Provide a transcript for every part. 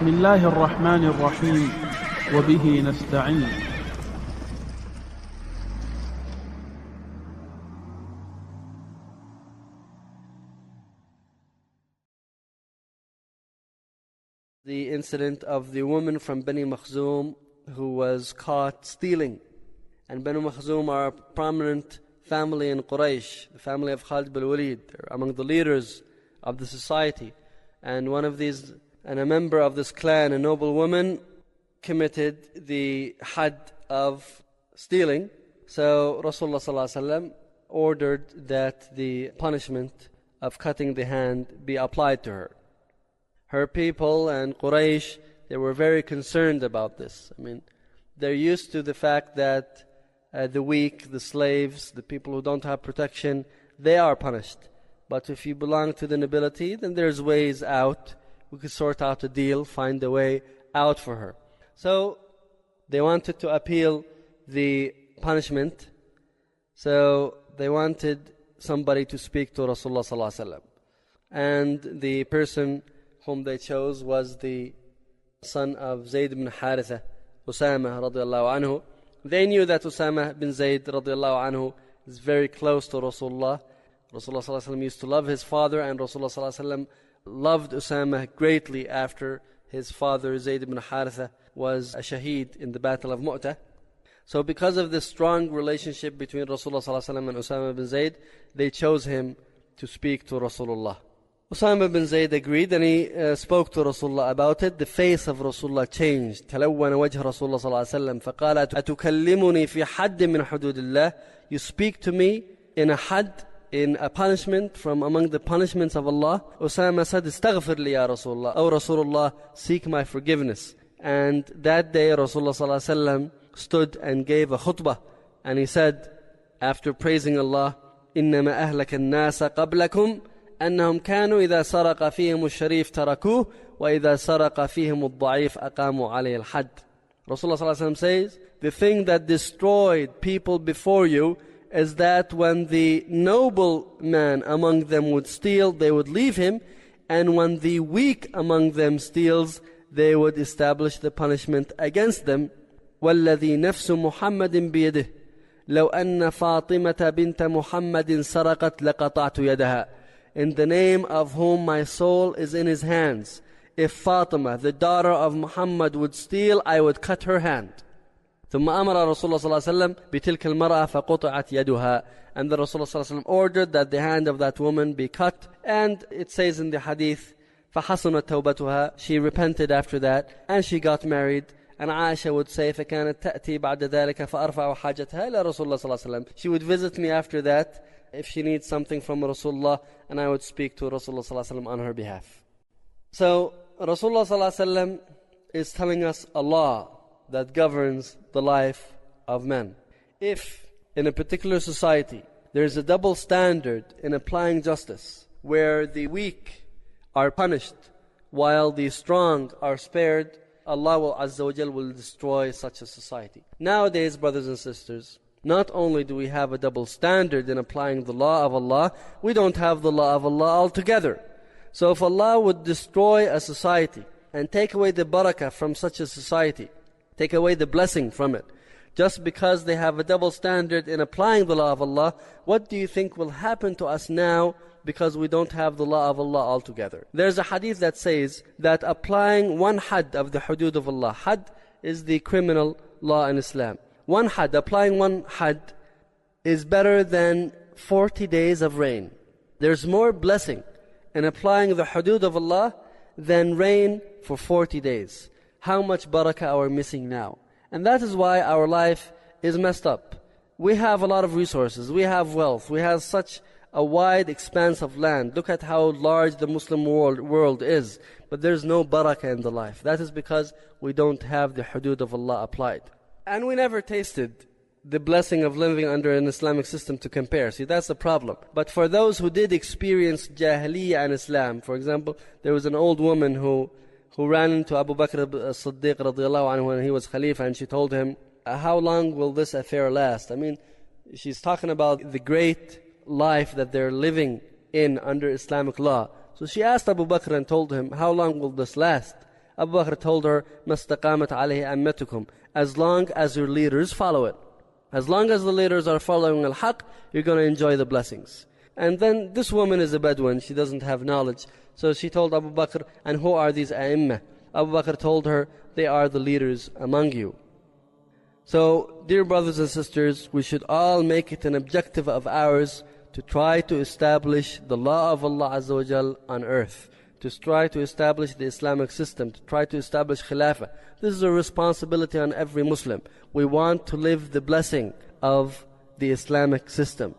بسم الله الرحمن الرحيم وبه نستعين. The incident of the woman from Bani Makhzum who was caught stealing. And Bani Makhzum are a prominent family in Quraysh, the family of Khalid bin Walid. They're among the leaders of the society. And a member of this clan, a noble woman, committed the had of stealing. So Rasulullah ﷺ ordered that the punishment of cutting the hand be applied to her. Her people and Quraysh, they were very concerned about this. I mean, they're used to the fact that the weak, the slaves, the people who don't have protection, they are punished. But if you belong to the nobility, then there's ways out. We could sort out a deal, find a way out for her. So they wanted to appeal the punishment. So they wanted somebody to speak to Rasulullah ﷺ. And the person whom they chose was the son of Zayd ibn Haritha, Usama radiallahu anhu. They knew that Usama bin Zayd radiallahu anhu is very close to Rasulullah. Rasulullah ﷺ used to love his father, and Rasulullah ﷺ loved Usama greatly after his father Zayd ibn Haritha was a shaheed in the Battle of Mu'tah. So because of this strong relationship between Rasulullah ﷺ and Usama bin Zayd, they chose him to speak to Rasulullah. Usama bin Zayd agreed, and he spoke to Rasulullah about it. The face of Rasulullah changed. تلون وجه رسول الله صلى الله عليه وسلم فقال أتكلمني في حد من حدود الله. You speak to me in a had, in a punishment from among the punishments of Allah. Usama said, استغفر لي يا رسول الله. O Rasulullah, seek my forgiveness. And that day Rasulullah صلى الله عليه وسلم stood and gave a khutbah, and he said, after praising Allah, إنما أهلك الناس قبلكم أنهم كانوا إذا سرق فيهم الشريف تركوه وإذا سرق فيهم الضعيف أقاموا عليه الحد. Rasulullah ﷺ says, the thing that destroyed people before you is that when the noble man among them would steal, they would leave him, and when the weak among them steals, they would establish the punishment against them. وَالَّذِي نَفْسُ مُحَمَّدٍ بِيَدِهِ لَوْ أَنَّ فَاطِمَةَ بِنْتَ مُحَمَّدٍ سَرَقَتْ لَقَطَعْتُ يَدَهَا. In the name of whom my soul is in his hands, if Fatima, the daughter of Muhammad, would steal, I would cut her hand. ثم أمر رسول الله صلى الله عليه وسلم بتلك المرأة فقطعت يدها. And the Rasulullah صلى الله عليه وسلم ordered that the hand of that woman be cut. And it says in the hadith, فحسنت توبتها. She repented after that, and she got married. And Aisha would say, فكانت تأتي بعد ذلك فأرفع حاجتها إلى رسول الله صلى الله عليه وسلم. She would visit me after that if she needs something from Rasulullah, and I would speak to Rasulullah ﷺ on her behalf. So Rasulullah ﷺ is telling us a law that governs the life of men. If in a particular society there is a double standard in applying justice, where the weak are punished while the strong are spared, Allah Azza will destroy such a society. Nowadays, brothers and sisters, not only do we have a double standard in applying the law of Allah, we don't have the law of Allah altogether. So if Allah would destroy a society and take away the barakah from such a society, take away the blessing from it, just because they have a double standard in applying the law of Allah, what do you think will happen to us now because we don't have the law of Allah altogether? There's a hadith that says that applying one had of the hudud of Allah, had is the criminal law in Islam. One had, applying one had, is better than 40 days of rain. There's more blessing in applying the hudud of Allah than rain for 40 days. How much barakah are we missing now? And that is why our life is messed up. We have a lot of resources, we have wealth, we have such a wide expanse of land. Look at how large the Muslim world is, but there's no barakah in the life. That is because we don't have the hudud of Allah applied. And we never tasted the blessing of living under an Islamic system to compare. See, that's the problem. But for those who did experience Jahiliyyah and Islam, for example, there was an old woman who ran into Abu Bakr as-Siddiq radiallahu anhu when he was Khalifa, and she told him, how long will this affair last? I mean, she's talking about the great life that they're living in under Islamic law. So she asked Abu Bakr and told him, how long will this last? Abu Bakr told her, مَسْتَقَامَتْ عَلَيْهِ أَمَّتُكُمْ, as long as your leaders follow it. As long as the leaders are following al-haq, you're going to enjoy the blessings. And then this woman is a Bedouin, she doesn't have knowledge. So she told Abu Bakr, and who are these A'immah? Abu Bakr told her, they are the leaders among you. So, dear brothers and sisters, we should all make it an objective of ours to try to establish the law of Allah Azza wa Jal on earth, to try to establish the Islamic system, to try to establish Khilafah. This is a responsibility on every Muslim. We want to live the blessing of the Islamic system.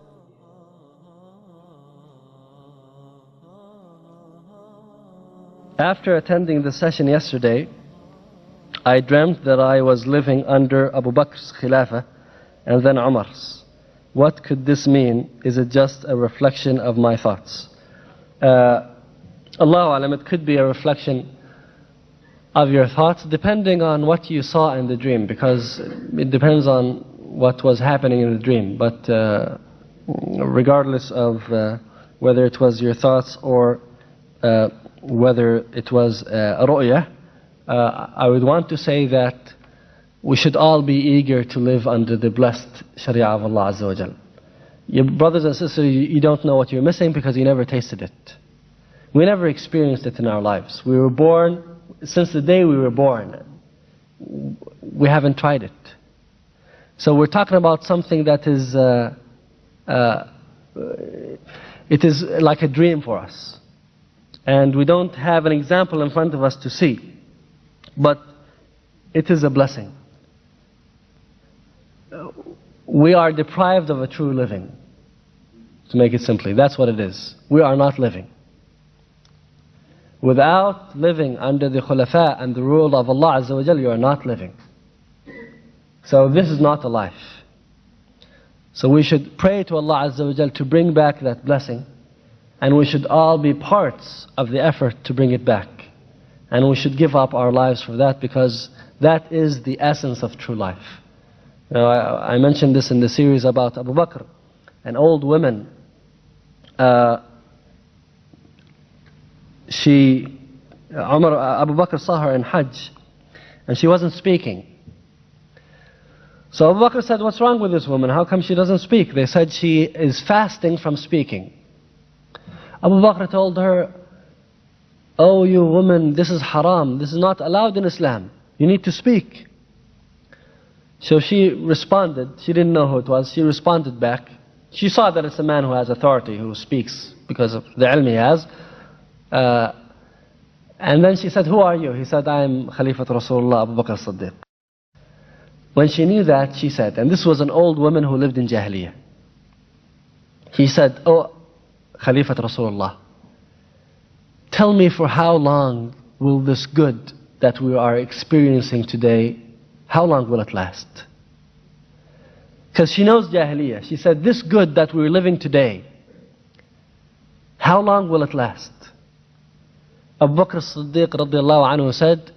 After attending the session yesterday, I dreamt that I was living under Abu Bakr's Khilafah and then Umar's. What could this mean? Is it just a reflection of my thoughts? Allahu Alam, it could be a reflection of your thoughts depending on what you saw in the dream, because it depends on what was happening in the dream. But regardless of whether it was your thoughts or whether it was a ru'yah, I would want to say that we should all be eager to live under the blessed Shariah of Allah Azza wa Jal. Your brothers and sisters, you don't know what you're missing because you never tasted it. We never experienced it in our lives. We were born, since the day we were born, we haven't tried it. So we're talking about something that is, it is like a dream for us. And we don't have an example in front of us to see. But it is a blessing. We are deprived of a true living. To make it simply, that's what it is. We are not living. Without living under the khulafa and the rule of Allah Azza wa Jal, you are not living. So this is not a life. So we should pray to Allah Azza wa Jal to bring back that blessing, and we should all be parts of the effort to bring it back. And we should give up our lives for that, because that is the essence of true life. You know, I mentioned this in the series about Abu Bakr. An old woman, Abu Bakr saw her in Hajj, and she wasn't speaking. So Abu Bakr said, what's wrong with this woman? How come she doesn't speak? They said she is fasting from speaking. Abu Bakr told her, oh, you woman, this is haram. This is not allowed in Islam. You need to speak. So she responded. She didn't know who it was. She responded back. She saw that it's a man who has authority, who speaks because of the ilm he has. And then she said, who are you? He said, I am Khalifat Rasulullah Abu Bakr as-Siddiq. When she knew that, she said, and this was an old woman who lived in Jahiliyyah. He said, oh, Khalifat Rasulullah, tell me, for how long will this good that we are experiencing today, how long will it last? Because she knows Jahiliyyah. She said, this good that we're living today, how long will it last? Abu Bakr as-Siddiq radiallahu anhu said,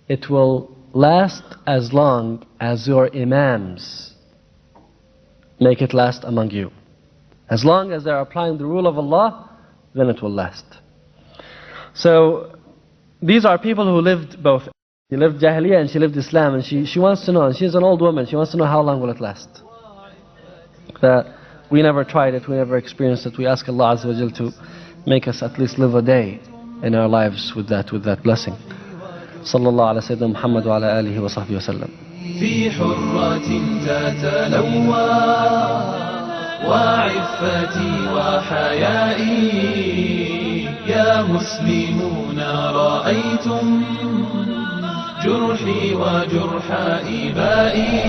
it will last as long as your imams make it last among you. As long as they're applying the rule of Allah, then it will last. So these are people who lived both. She lived Jahiliyyah and she lived Islam, and she wants to know, and she's an old woman, she wants to know how long will it last. That we never tried it, we never experienced it. We ask Allah Azza wa Jal to make us at least live a day in our lives with that blessing. Sallallahu ala Sayyidina Muhammad wa ala alihi wa sahbihi wa sallam. في حرة تتلوى وعفتي وحيائي يا مسلمون رأيتم جرحي وجرح إبائي